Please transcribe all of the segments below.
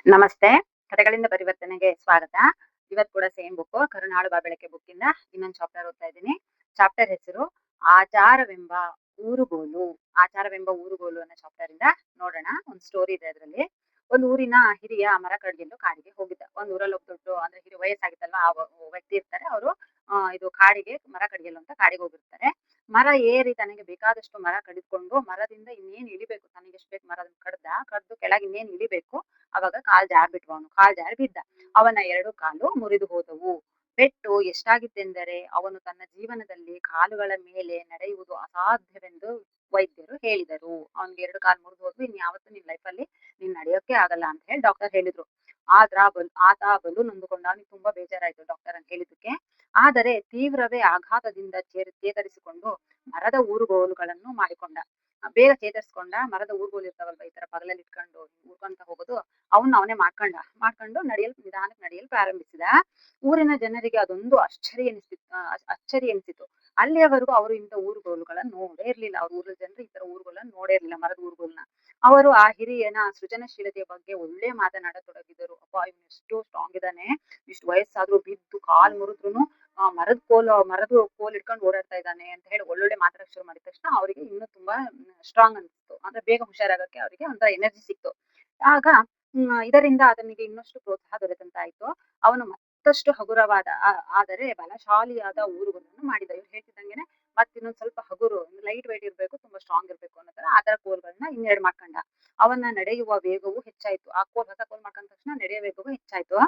ನಮಸ್ತೆ. ಕಥೆಗಳಿಂದ ಪರಿವರ್ತನೆಗೆ ಸ್ವಾಗತ. ಇವತ್ತು ಕೂಡ ಸೇಮ್ ಬುಕ್ಕು ಕರುಣಾಳು ಬಾ ಬೆಳಕೆ ಬುಕ್ಕಿಂದ ಇನ್ನೊಂದು ಚಾಪ್ಟರ್ ಓದ್ತಾ ಇದ್ದೀನಿ. ಚಾಪ್ಟರ್ ಹೆಸರು ಆಚಾರವೆಂಬ ಊರುಗೋಲು. ಆಚಾರವೆಂಬ ಊರುಗೋಲು ಅನ್ನೋ ಚಾಪ್ಟರ್ ಇಂದ ನೋಡೋಣ. ಒಂದು ಸ್ಟೋರಿ ಇದೆ ಅದರಲ್ಲಿ. ಒಂದು ಊರಿನ ಹಿರಿಯ ಮರ ಕಡ್ಗೆಂದು ಕಾಡಿಗೆ ಹೋಗಿದ್ದ. ಒಂದು ಊರಲ್ಲಿ ಒಬ್ಬ ದೊಡ್ಡ ಅಂದ್ರೆ ಹಿರಿಯ ವಯಸ್ಸಾಗಿತ್ತಲ್ವಾ ಆ ವ್ಯಕ್ತಿ ಇರ್ತಾರೆ. ಅವರು ಇದು ಕಾಡಿಗೆ ಮರ ಕಡಿಯಲು ಅಂತ ಕಾಡಿಗೆ ಹೋಗಿರ್ತಾರೆ. ಮರ ಏರಿ ತನಗೆ ಬೇಕಾದಷ್ಟು ಮರ ಕಡಿದುಕೊಂಡು ಮರದಿಂದ ಇನ್ನೇನು ಇಳಿಬೇಕು, ತನಗೆ ಎಷ್ಟು ಬೇಕು ಮರ ಕಡ್ದು ಕೆಳಗೆ ಇನ್ನೇನು ಇಳಿಬೇಕು. ಅವಾಗ ಕಾಲ್ ಜಾರ್ಬಿಟ್ವು. ಅವನು ಕಾಲ್ ಜಾರಿ ಬಿದ್ದ. ಅವನ 2 ಕಾಲು ಮುರಿದು ಹೋದವು. ಪೆಟ್ಟು ಎಷ್ಟಾಗಿತ್ತೆಂದರೆ ಅವನು ತನ್ನ ಜೀವನದಲ್ಲಿ ಕಾಲುಗಳ ಮೇಲೆ ನಡೆಯುವುದು ಅಸಾಧ್ಯವೆಂದು ವೈದ್ಯರು ಹೇಳಿದರು. ಅವನಿಗೆ 2 ಕಾಲು ಮುರಿದು ಹೋದ್ವು, ಇನ್ಯಾವತ್ತೂ ನಿನ್ ಲೈಫಲ್ಲಿ ನೀನ್ ನಡೆಯೋಕೆ ಆಗಲ್ಲ ಅಂತ ಹೇಳಿ ಡಾಕ್ಟರ್ ಹೇಳಿದ್ರು. ಆತ ಬಲು ನೊಂದುಕೊಂಡ. ಅವನಿಗೆ ತುಂಬಾ ಬೇಜಾರಾಯ್ತು ಡಾಕ್ಟರ್ ಅಂತ ಹೇಳಿದ್ದಕ್ಕೆ. ಆದರೆ ತೀವ್ರವೇ ಆಘಾತದಿಂದ ಚೇತರಿಸಿಕೊಂಡು ಮರದ ಊರುಗೋಲುಗಳನ್ನು ಮಾಡಿಕೊಂಡ. ಬೇಗ ಚೇತರಿಸ್ಕೊಂಡ. ಮರದ ಊರುಗೋಲು ಇರ್ತಾವಲ್ವಾ, ಈ ತರ ಪಗಲಲ್ಲಿ ಇಟ್ಕೊಂಡು ಊರ್ಕೊಂತ ಹೋಗೋದು, ಅವನೇ ಮಾಡ್ಕೊಂಡು ನಿಧಾನಕ್ಕೆ ನಡೆಯಲು ಪ್ರಾರಂಭಿಸಿದ. ಊರಿನ ಜನರಿಗೆ ಅದೊಂದು ಅಚ್ಚರಿ ಎನಿಸಿತು. ಅಲ್ಲಿಯವರೆಗೂ ಅವರು ಇಂಥ ಊರುಗೋಲುಗಳನ್ನು ನೋಡೇ ಇರ್ಲಿಲ್ಲ. ಅವ್ರ ಊರಿನ ಜನರು ಈ ತರ ಊರುಗೋಲನ್ನು ನೋಡೇ ಇರ್ಲಿಲ್ಲ, ಮರದ ಊರುಗೋಲನ್ನ. ಅವರು ಆ ಹಿರಿಯನ ಸೃಜನಶೀಲತೆಯ ಬಗ್ಗೆ ಒಳ್ಳೆ ಮಾತನಾಡತೊಡಗಿದರು. ಅಪ್ಪ, ಇವನು ಎಷ್ಟು ಸ್ಟ್ರಾಂಗ್ ಇದ್ದಾನೆ, ಇಷ್ಟು ವಯಸ್ಸಾದ್ರೂ ಬಿದ್ದು ಕಾಲ್ ಮುರಿದ್ರುನು ಮರದ ಕೋಲ್ ಇಟ್ಕೊಂಡು ಓಡಾಡ್ತಾ ಇದ್ದಾನೆ ಅಂತ ಹೇಳಿ ಒಳ್ಳೊಳ್ಳೆ ಮಾತಾಡಕ್ ಶುರು ಮಾಡಿದ ತಕ್ಷಣ ಅವರಿಗೆ ಇನ್ನೂ ತುಂಬಾ ಸ್ಟ್ರಾಂಗ್ ಅನಿಸ್ತು. ಅಂದ್ರೆ ಬೇಗ ಹುಷಾರಾಗಕ್ಕೆ ಅವರಿಗೆ ಒಂಥರ ಎನರ್ಜಿ ಸಿಕ್ತು. ಆಗ ಇದರಿಂದ ಆತನಿಗೆ ಇನ್ನಷ್ಟು ಪ್ರೋತ್ಸಾಹ ದೊರೆತಂತಾಯ್ತು. ಅವನು ಮತ್ತಷ್ಟು ಹಗುರವಾದ ಆದರೆ ಬಲಶಾಲಿಯಾದ ಊರುಗಳನ್ನು ಮಾಡಿದ. ಇವ್ರು ಹೇಳ್ತಿದ್ದಂಗೆನೆ ಇನ್ನೊಂದ್ ಸ್ವಲ್ಪ ಹಗುರು, ಲೈಟ್ ವೇಟ್ ಇರ್ಬೇಕು, ತುಂಬಾ ಸ್ಟ್ರಾಂಗ್ ಇರ್ಬೇಕು ಅನ್ನೋ ತರ ಆತರ ಕೋಲ್ಗಳನ್ನ ಇನ್ನೆರಡು ಮಾಡ್ಕೊಂಡ. ಅವನ ನಡೆಯುವ ವೇಗವು ಹೆಚ್ಚಾಯ್ತು. ಹೊಸ ಕೋಲ್ ಮಾಡ್ಕೊಂಡ ತಕ್ಷಣ ನಡೆಯುವ ವೇಗವು ಹೆಚ್ಚಾಯ್ತು.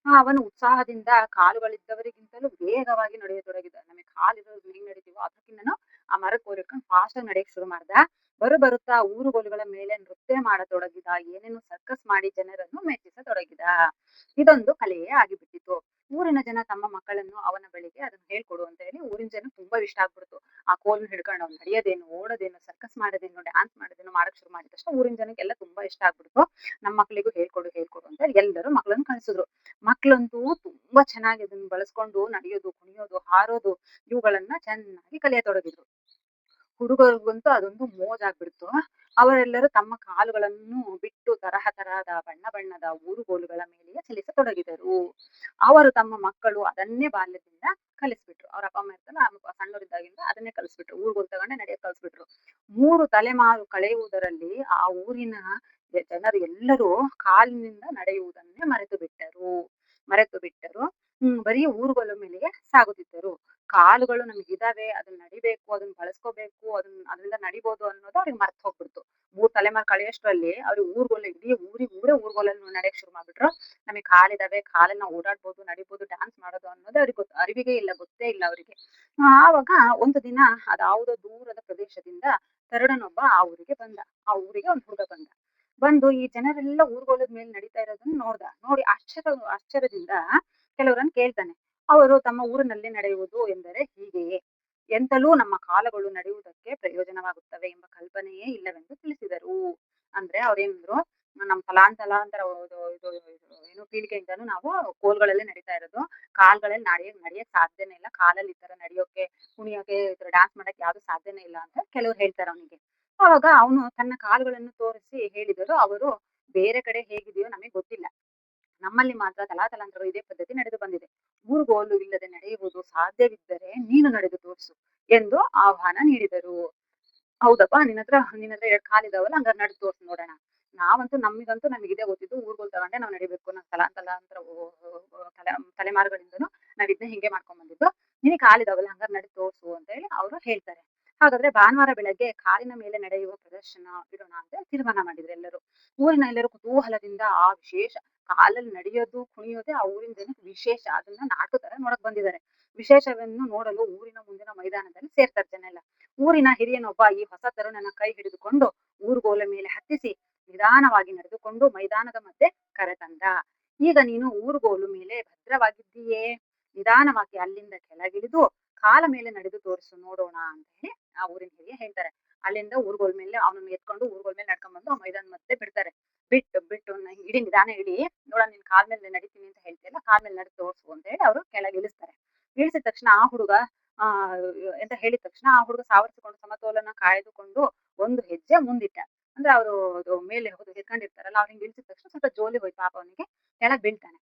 ಅವನು ಉತ್ಸಾಹದಿಂದ ಕಾಲುಗಳಿದ್ದವರಿಗಿಂತಲೂ ವೇಗವಾಗಿ ನಡೆಯತೊಡಗಿದ. ನಮಗೆ ಕಾಲಿರೋದು ಹೆಂಗ್ ನಡೀತೀವೋ ಅದಕ್ಕಿಂತನೂ ಆ ಮರದ ಕೋಲ್ ಇಟ್ಕೊಂಡು ಫಾಸ್ಟ್ ಆಗಿ ನಡೆಯಕ್ ಶುರು ಮಾಡ್ದ. ಬರುತ್ತಾ ಊರುಗೋಲುಗಳ ಮೇಲೆ ನೃತ್ಯ ಮಾಡತೊಡಗಿದ. ಏನೇನು ಸರ್ಕಸ್ ಮಾಡಿ ಜನರನ್ನು ಮೆಚ್ಚಿಸತೊಡಗಿದ. ಇದೊಂದು ಕಲೆಯೇ ಆಗಿಬಿಟ್ಟಿತು. ಊರಿನ ಜನ ತಮ್ಮ ಮಕ್ಕಳನ್ನು ಅವನ ಬಳಿಗೆ ಅದನ್ನು ಹೇಳ್ಕೊಡು ಅಂತ ಹೇಳಿ ಊರಿನ ಜನ ತುಂಬಾ ಇಷ್ಟ ಆಗ್ಬಿಡ್ತು. ಆ ಕೋಲ್ ಹಿಡ್ಕೊಂಡು ಅವ್ನು ನಡೆಯೋದೇನು, ಓಡೋದೇನು, ಸರ್ಕಸ್ ಮಾಡೋದೇನು, ಡ್ಯಾನ್ಸ್ ಮಾಡೋದೇನು ಮಾಡಕ್ ಶುರು ಮಾಡಿದ ತಕ್ಷಣ ಊರಿನ ಜನಕ್ಕೆಲ್ಲ ತುಂಬಾ ಇಷ್ಟ ಆಗ್ಬಿಡ್ತು. ನಮ್ಮ ಮಕ್ಕಳಿಗೂ ಹೇಳ್ಕೊಡು ಅಂತ ಎಲ್ಲರೂ ಮಕ್ಕಳನ್ನು ಕಳಿಸಿದ್ರು. ಮಕ್ಕಳಂತೂ ತುಂಬಾ ಚೆನ್ನಾಗಿ ಅದನ್ನ ಬಳಸ್ಕೊಂಡು ನಡೆಯೋದು, ಕುಣಿಯೋದು, ಹಾರೋದು ಇವುಗಳನ್ನ ಚೆನ್ನಾಗಿ ಕಲಿಯತೊಡಗಿದ್ರು. ಹುಡುಗರಿಗಂತೂ ಅದೊಂದು ಮೋಜಾಗ್ಬಿಡ್ತು. ಅವರೆಲ್ಲರೂ ತಮ್ಮ ಕಾಲುಗಳನ್ನು ಬಿಟ್ಟು ತರಹದ ಬಣ್ಣದ ಊರುಗೋಲುಗಳ ಮೇಲೆಯೇ ಚಲಿಸತೊಡಗಿದರು. ಅವರು ತಮ್ಮ ಮಕ್ಕಳು ಅದನ್ನೇ ಬಾಲ್ಯದಿಂದ ಕಲಿಸ್ಬಿಟ್ರು. ಅವ್ರ ಅಪ್ಪ ಅಮ್ಮ ಇರ್ತಲ್ಲ, ಸಣ್ಣವರಿದ್ದಾಗಿಂದ ಅದನ್ನೇ ಕಲಿಸ್ಬಿಟ್ರು. ಊರುಗೋಲು ತಗೊಂಡೆ ನಡೆಯಕ್ ಕಲಿಸ್ಬಿಟ್ರು. 3 ತಲೆಮಾರು ಕಳೆಯುವುದರಲ್ಲಿ ಆ ಊರಿನ ಜನರು ಎಲ್ಲರೂ ಕಾಲಿನಿಂದ ನಡೆಯುವುದನ್ನೇ ಮರೆತು ಬಿಟ್ಟರು. ಬರೀ ಊರುಗೋಲು ಮೇಲೆಗೆ ಸಾಗುತ್ತಿದ್ದರು. ಕಾಲುಗಳು ನಮಗಿದಾವೆ, ಅದನ್ನ ನಡಿಬೇಕು, ಅದನ್ನ ಬಳಸ್ಕೋಬೇಕು, ಅದರಿಂದ ನಡಿಬೋದು ಅನ್ನೋದು ಅವ್ರಿಗೆ ಮರ್ತು ಹೋಗ್ಬಿಡ್ತು. 3 ತಲೆಮಾರು ಕಳೆಯೋಷ್ಟ್ರಲ್ಲಿ ಅವ್ರಿಗೆ ಇಡೀ ಊರೇ ಊರುಗೋಲಲ್ಲಿ ನಡೆಯಕ್ ಶುರು ಮಾಡ್ಬಿಟ್ರು. ನಮಗೆ ಕಾಲಿದಾವೆ, ಕಾಲನ್ನ ಓಡಾಡ್ಬೋದು, ನಡಿಬೋದು, ಡ್ಯಾನ್ಸ್ ಮಾಡೋದು ಅನ್ನೋದು ಅವ್ರಿಗೆ ಅರಿವಿಗೆ ಇಲ್ಲ, ಗೊತ್ತೇ ಇಲ್ಲ ಅವರಿಗೆ. ಆವಾಗ ಒಂದು ದಿನ ಅದಾವುದೋ ದೂರದ ಪ್ರದೇಶದಿಂದ ತರುಣನೊಬ್ಬ ಆ ಊರಿಗೆ ಒಂದು ಹುಡುಗ ಬಂದು ಈ ಜನರೆಲ್ಲ ಊರುಗೋಲದ ಮೇಲೆ ನಡೀತಾ ಇರೋದನ್ನ ನೋಡಿ ಆಶ್ಚರ್ಯದಿಂದ ಕೆಲವರನ್ನು ಕೇಳ್ತಾನೆ. ಅವರು ತಮ್ಮ ಊರಿನಲ್ಲಿ ನಡೆಯುವುದು ಎಂದರೆ ಹೀಗೆಯೇ, ಎಂತಲೂ ನಮ್ಮ ಕಾಲಗಳು ನಡೆಯುವುದಕ್ಕೆ ಪ್ರಯೋಜನವಾಗುತ್ತವೆ ಎಂಬ ಕಲ್ಪನೆಯೇ ಇಲ್ಲವೆಂದು ತಿಳಿಸಿದರು. ಅಂದ್ರೆ ಅವ್ರೇನಿದ್ರು, ನಮ್ಮ ತಲಾಂತರ ಏನು ಪೀಳಿಗೆಯಿಂದನೂ ನಾವು ಕೋಲ್ಗಳಲ್ಲೇ ನಡೀತಾ ಇರೋದು, ಕಾಲ್ಗಳಲ್ಲಿ ನಡೆಯಕ್ ಸಾಧ್ಯನೇ ಇಲ್ಲ, ಕಾಲಲ್ಲಿ ಈ ತರ ನಡೆಯೋಕೆ, ಕುಣಿಯೋಕೆ, ಈ ತರ ಡ್ಯಾನ್ಸ್ ಮಾಡಕ್ ಯಾವ್ದು ಸಾಧ್ಯನೇ ಇಲ್ಲ ಅಂತ ಕೆಲವ್ರು ಹೇಳ್ತಾರೆ ಅವನಿಗೆ. ಅವಾಗ ಅವನು ತನ್ನ ಕಾಲುಗಳನ್ನು ತೋರಿಸಿ ಹೇಳಿದರು, ಅವರು ಬೇರೆ ಕಡೆ ಹೇಗಿದೆಯೋ ನಮಗೆ ಗೊತ್ತಿಲ್ಲ, ನಮ್ಮಲ್ಲಿ ಮಾತ್ರ ತಲಾಂತರಗಳು ಇದೇ ಪದ್ಧತಿ ನಡೆದು ಬಂದಿದೆ. ಊರುಗೋಲು ಇಲ್ಲದೆ ನಡೆಯುವುದು ಸಾಧ್ಯವಿದ್ದರೆ ನೀನು ನಡೆದು ತೋರಿಸು ಎಂದು ಆಹ್ವಾನ ನೀಡಿದರು. ಹೌದಪ್ಪ, ನಿನ್ನತ್ರ 2 ಕಾಲಿದಾವಲ್ಲ, ಹಂಗಾರೆ ನಡೆದು ತೋರ್ಸು ನೋಡೋಣ. ನಮಗಂತೂ ನಮಗಿದೆ ಗೊತ್ತಿದ್ದು, ಊರುಗೋಲು ತಗೊಂಡೆ ನಾವು ನಡಿಬೇಕು, ನಾವು ತಲಾಂತರ ತಲೆಮಾರುಗಳಿಂದನೂ ನಾವ್ ಇದನ್ನ ಹಿಂಗೆ ಮಾಡ್ಕೊಂಡ್ ಬಂದಿದ್ದು. ನಿನಗೆ ಕಾಲಿದಾವಲ್ಲ, ಹಂಗಾರೆ ನಡೆದು ತೋರ್ಸು ಅಂತ ಹೇಳಿ ಅವರು ಹೇಳ್ತಾರೆ. ಹಾಗಾದ್ರೆ ಭಾನುವಾರ ಬೆಳಗ್ಗೆ ಕಾಲಿನ ಮೇಲೆ ನಡೆಯುವ ಪ್ರದರ್ಶನ ಇಡೋಣ ಅಂತ ತೀರ್ಮಾನ ಮಾಡಿದ್ರು ಎಲ್ಲರೂ. ಊರಿನ ಎಲ್ಲರೂ ಕುತೂಹಲದಿಂದ ಆ ವಿಶೇಷ ಕಾಲಲ್ಲಿ ನಡೆಯೋದು, ಕುಣಿಯೋದೇ ಆ ಊರಿನ ಜನಕ್ಕೆ ವಿಶೇಷ. ಅದನ್ನ ನಾಟಕ ತರ ನೋಡಕ್ ಬಂದಿದ್ದಾರೆ. ವಿಶೇಷವನ್ನು ನೋಡಲು ಊರಿನ ಮುಂದಿನ ಮೈದಾನದಲ್ಲಿ ಸೇರ್ತಾರೆ ಜನ ಎಲ್ಲ. ಊರಿನ ಹಿರಿಯನೊಬ್ಬ ಈ ಹೊಸ ತರುಣನ ಕೈ ಹಿಡಿದುಕೊಂಡು ಊರುಗೋಲ ಮೇಲೆ ಹತ್ತಿಸಿ ನಿಧಾನವಾಗಿ ನಡೆದುಕೊಂಡು ಮೈದಾನದ ಮಧ್ಯೆ ಕರೆತಂದ. ಈಗ ನೀನು ಊರುಗೋಲು ಮೇಲೆ ಭದ್ರವಾಗಿದ್ದೀಯೇ, ನಿಧಾನವಾಗಿ ಅಲ್ಲಿಂದ ಕೆಳಗಿಳಿದು ಕಾಲ ಮೇಲೆ ನಡೆದು ತೋರಿಸು ನೋಡೋಣ ಅಂತ ಹೇಳಿ ಆ ಊರಿನ ಹಿರಿಯ ಹೇಳ್ತಾರೆ. ಅಲ್ಲಿಂದ ಊರುಗೋಲ್ ಮೇಲೆ ಅವನನ್ನು ಎತ್ಕೊಂಡು ಊರುಗೋಲ್ ಮೇಲೆ ನಡ್ಕೊಂಡ್ ಬಂದು ಆ ಮೈದಾನ ಮತ್ತೆ ಬಿಡ್ತಾರೆ. ಬಿಟ್ಟು ನಿಧಾನ ಇಳಿ, ನೋಡ ನಿನ್ ಕಾಲ್ ಮೇಲೆ ನಡಿತೀನಿ ಅಂತ ಹೇಳ್ತಿಯಲ್ಲ, ಕಾಲ್ ಮೇಲೆ ನಡೆದು ತೋರ್ಸು ಅಂತ ಹೇಳಿ ಅವರು ಕೆಳಗೆ ಇಳಿಸ್ತಾರೆ. ಇಳಿಸಿದ ತಕ್ಷಣ ಆ ಹುಡುಗ ಎಂತ ಹೇಳಿದ ತಕ್ಷಣ ಆ ಹುಡುಗ ಸಾವರಿಸಿಕೊಂಡು ಸಮತೋಲನ ಕಾಯ್ದುಕೊಂಡು ಒಂದು ಹೆಜ್ಜೆ ಮುಂದಿಟ್ಟ. ಅಂದ್ರೆ ಅವರು ಮೇಲೆ ಹೋಗಿ ಹಿಡ್ಕೊಂಡಿರ್ತಾರಲ್ಲ, ಅವ್ರು ಹಿಂಗ್ ಇಳ್ಸಿದ ತಕ್ಷಣ ಸ್ವಲ್ಪ ಜೋಲಿ ಹೋಯ್ತು ಪಾಪ ಅವನಿಗೆ, ಕೆಳಗ್ ಬೀಳ್ತಾನೆ.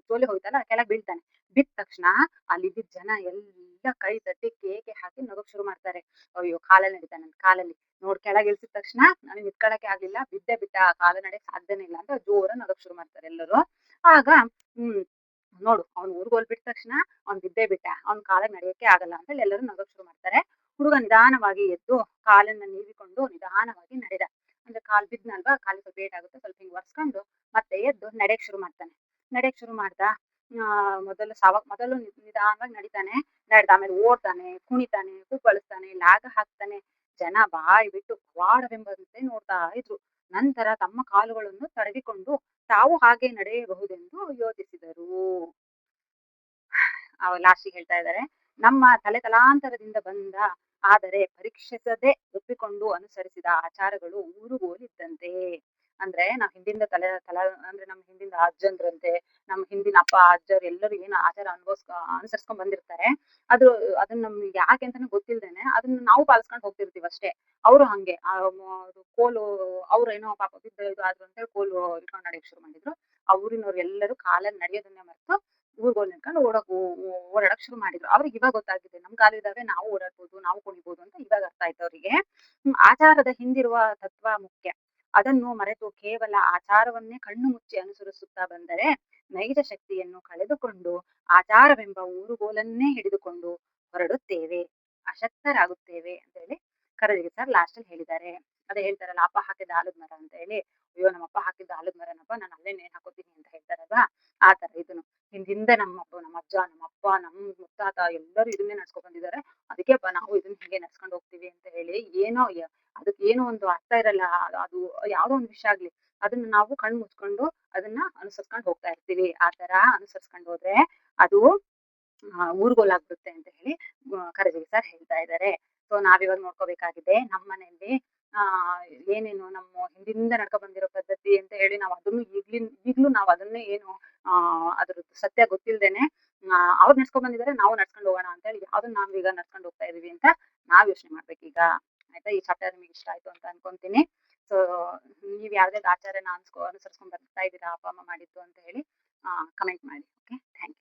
ಜೋಲಿ ಹೋಯ್ತಲ್ಲ ಕೆಳಗ್ ಬೀಳ್ತಾನೆ. ಬಿದ್ದ ತಕ್ಷಣ ಅಲ್ಲಿದ್ದಿದ್ ಜನ ಎಲ್ಲ ಕೈ ತಟ್ಟಿ ಕೇಕೆ ಹಾಕಿ ನಗಕ್ ಶುರು ಮಾಡ್ತಾರೆ. ಅಯ್ಯೋ ಕಾಲಲ್ಲಿ ನಡಿತಾನಂತೆ, ಕಾಲಲ್ಲಿ ನೋಡ್ ಕೆಳಗ್ ಇಳ್ಸಿದ ತಕ್ಷಣ ನನಗೆ ನಿಂತ್ಕೊಳಕ್ಕೆ ಆಗ್ಲಿಲ್ಲ, ಬಿದ್ದೇ ಬಿಟ್ಟ, ಕಾಲ ನಡೆಯಕ್ ಸಾಧ್ಯನೇ ಇಲ್ಲ ಅಂತ ಜೋರ ನಗಕ್ ಶುರು ಮಾಡ್ತಾರೆ ಎಲ್ಲರೂ. ಆಗ ಹ್ಮ್ ನೋಡು ಅವ್ನು ಊರ್ಗ್ ಹೋಗ್ಬಿಟ್ಟ ತಕ್ಷಣ ಅವ್ನ್ ಬಿದ್ದೇ ಬಿಟ್ಟ, ಅವ್ನ್ ಕಾಲಾಗ್ ನಡೆಯಕ್ಕೆ ಆಗಲ್ಲ ಅಂತ ಹೇಳಿ ಎಲ್ಲರೂ ನಗಕ್ ಶುರು ಮಾಡ್ತಾರೆ. ಹುಡುಗ ನಿಧಾನವಾಗಿ ಎದ್ದು ಕಾಲನ್ನ ನೀವಿಕೊಂಡು ನಿಧಾನವಾಗಿ ನಡೆದ. ಅಂದ್ರೆ ಕಾಲ್ ಬಿದ್ನಲ್ವಾ, ಕಾಲಿಗೆ ಸ್ವಲ್ಪ ಏಟಾಗುತ್ತೆ, ಸ್ವಲ್ಪ ಹಿಂಗ್ ಒರ್ಸ್ಕೊಂಡು ಮತ್ತೆ ಎದ್ದು ನಡೆಯಕ್ ಶುರು ಮಾಡ್ತಾನೆ. ನಡೆಯಕ್ ಶುರು ಮಾಡ್ದ. ಮೊದಲು ನಿಧಾನವಾಗಿ ನಡಿತಾನೆ. ನಡೆದ ಆಮೇಲೆ ಓಡ್ತಾನೆ, ಕುಣಿತಾನೆ, ಕುಪ್ಪಳಿಸ್ತಾನೆ, ಲಾಗ ಹಾಕ್ತಾನೆ. ಜನ ಬಾಯಿ ಬಿಟ್ಟು ಪವಾಡವೆಂಬಂತೆ ನೋಡ್ತಾ ಇದ್ರು. ನಂತರ ತಮ್ಮ ಕಾಲುಗಳನ್ನು ತಡವಿಕೊಂಡು ತಾವು ಹಾಗೆ ನಡೆಯಬಹುದೆಂದು ಯೋಚಿಸಿದರು. ಲಾಸ್ಟಿಗೆ ಹೇಳ್ತಾ ಇದ್ದಾರೆ, ನಮ್ಮ ತಲೆತಲಾಂತರದಿಂದ ಬಂದ ಆದರೆ ಪರೀಕ್ಷಿಸದೆ ಒಪ್ಪಿಕೊಂಡು ಅನುಸರಿಸಿದ ಆಚಾರಗಳು ಊರುಗೋಲಿದ್ದಂತೆ. ಅಂದ್ರೆ ನಾವ್ ಹಿಂದಿಂದ ಅಂದ್ರೆ ನಮ್ ಹಿಂದಿಂದ ಅಜ್ಜಂದ್ರಂತೆ, ನಮ್ ಹಿಂದಿನ ಅಪ್ಪ ಅಜ್ಜರು ಎಲ್ಲರೂ ಏನು ಆಚಾರ ಅನುಸರಿಸ್ಕೊಂಡ್ ಬಂದಿರ್ತಾರೆ, ಅದು ಅದನ್ನ ನಮ್ಗೆ ಯಾಕೆ ಅಂತಾನೆ ಗೊತ್ತಿಲ್ದೇನೆ ಅದನ್ನ ನಾವು ಪಾಲಿಸ್ಕೊಂಡು ಹೋಗ್ತಿರ್ತೀವಿ ಅಷ್ಟೇ. ಅವರು ಹಂಗೆ ಅದು ಕೋಲು, ಅವ್ರೇನೋ ಪಾಪ ಬಿದ್ದು ಇದು ಆದ್ರು ಅಂತೇಳಿ ಕೋಲು ಇಟ್ಕೊಂಡು ನಡೆಯಕ್ ಶುರು ಮಾಡಿದ್ರು. ಆ ಊರಿನವ್ರು ಎಲ್ಲರೂ ಕಾಲಲ್ಲಿ ನಡೆಯೋದನ್ನೇ ಮರೆತು ಊರ್ಗೋಲ್ ನಿಂತ್ಕೊಂಡು ಓಡಾಡಕ್ ಶುರು ಮಾಡಿದ್ರು. ಅವ್ರಿಗೆ ಇವಾಗ ಗೊತ್ತಾಗಿದೆ, ನಮ್ ಕಾಲಿದಾವೆ ನಾವು ಓಡಾಡ್ಬೋದು, ನಾವು ಕುಣಿಬೋದು ಅಂತ ಇವಾಗ ಅರ್ಥ ಆಯ್ತು ಅವ್ರಿಗೆ. ಆಚಾರದ ಹಿಂದಿರುವ ತತ್ವ ಮುಖ್ಯ. ಅದನ್ನು ಮರೆತು ಕೇವಲ ಆಚಾರವನ್ನೇ ಕಣ್ಣು ಮುಚ್ಚಿ ಅನುಸರಿಸುತ್ತಾ ಬಂದರೆ ನೈಜ ಶಕ್ತಿಯನ್ನು ಕಳೆದುಕೊಂಡು ಆಚಾರವೆಂಬ ಊರುಗೋಲನ್ನೇ ಹಿಡಿದುಕೊಂಡು ಹೊರಡುತ್ತೇವೆ, ಅಶಕ್ತರಾಗುತ್ತೇವೆ ಅಂತ ಹೇಳಿ ಕರಡಿಗೆ ಸರ್ ಲಾಸ್ಟ್ ಅಲ್ಲಿ ಹೇಳಿದ್ದಾರೆ. ಅದೇ ಹೇಳ್ತಾರಲ್ಲ, ಅಪ್ಪ ಹಾಕಿದ ಆಲದ ಮರ ಅಂತ ಹೇಳಿ, ಅಯ್ಯೋ ನಮ್ಮಪ್ಪ ಹಾಕಿದ್ದ ಆಲದ ಮರನಪ್ಪ, ನಾನು ಅಲ್ಲೇ ನೇಣ್ ಹಾಕೋತೀನಿ ಅಂತ ಹೇಳ್ತಾರಲ್ವಾ, ಆ ತರ ಇದನ್ನು ಹಿಂದಿಂದ ನಮ್ಮ ಅಜ್ಜ, ನಮ್ಮ ಅಪ್ಪ, ನಮ್ಮ ಮುತ್ತಾತ ಎಲ್ಲರೂ ಇದನ್ನೇ ನಡ್ಸ್ಕೊಂಡ್ ಬಂದಿದ್ದಾರೆ. ಅದಕ್ಕೆಪ್ಪ ನಾವು ಇದನ್ನ ಹೀಗೆ ನಡ್ಸ್ಕೊಂಡು ಹೋಗ್ತೀವಿ ಅಂತ ಹೇಳಿ, ಏನೋ ಅದಕ್ಕೆ ಏನೋ ಒಂದು ಅರ್ಥ ಇರಲ್ಲ, ಅದು ಯಾವ್ದೋ ಒಂದು ವಿಷಯ ಆಗ್ಲಿ, ಅದನ್ನ ನಾವು ಕಣ್ ಮುಚ್ಕೊಂಡು ಅದನ್ನ ಅನುಸರಿಸ್ಕೊಂಡು ಹೋಗ್ತಾ ಇರ್ತೀವಿ. ಆ ತರ ಅನುಸರಿಸ್ಕೊಂಡು ಹೋದ್ರೆ ಅದು ಊರ್ಗೋಲಾಗ್ಬಿಡುತ್ತೆ ಅಂತ ಹೇಳಿ ಕರಜಗಿ ಸರ್ ಹೇಳ್ತಾ ಇದ್ದಾರೆ. ಸೊ ನಾವಿವಾಗ ನೋಡ್ಕೋಬೇಕಾಗಿದೆ ನಮ್ಮ ಮನೆಯಲ್ಲಿ ಆ ಏನೇನು ನಮ್ಮ ಹಿಂದಿಂದ ನಡ್ಕೊ ಬಂದಿರೋ ಪದ್ಧತಿ ಅಂತ ಹೇಳಿ ನಾವು ಅದನ್ನು ಈಗ್ಲೂ ನಾವು ಅದನ್ನೇ ಏನು ಅದ್ರದ್ದು ಸತ್ಯ ಗೊತ್ತಿಲ್ದೇನೆ ಅವ್ರು ನಡ್ಸ್ಕೊಂಡ್ ಬಂದಿದ್ದಾರೆ, ನಾವು ನಡ್ಸ್ಕೊಂಡು ಹೋಗೋಣ ಅಂತ ಹೇಳಿ ಯಾವ್ದನ್ನ ನಾವ್ ಈಗ ನಡ್ಸ್ಕೊಂಡು ಹೋಗ್ತಾ ಇದೀವಿ ಅಂತ ನಾವ್ ಯೋಚನೆ ಮಾಡ್ಬೇಕೀಗ. ಆಯ್ತಾ, ಈ ಚಾಪ್ಟರ್ ನಿಮಗೆ ಇಷ್ಟ ಆಯ್ತು ಅಂತ ಅನ್ಕೊಂತೀನಿ. ಸೊ ನೀವ್ ಯಾವ್ದಾವ್ದು ಆಚಾರನ ಅನುಸರಿಸ್ಕೊಂಡ್ ಬರ್ತಾ ಇದ್ದೀರಾ ಅಪ್ಪ ಅಮ್ಮ ಮಾಡಿದ್ದು ಅಂತ ಹೇಳಿ ಕಮೆಂಟ್ ಮಾಡಿ. Okay, thank you.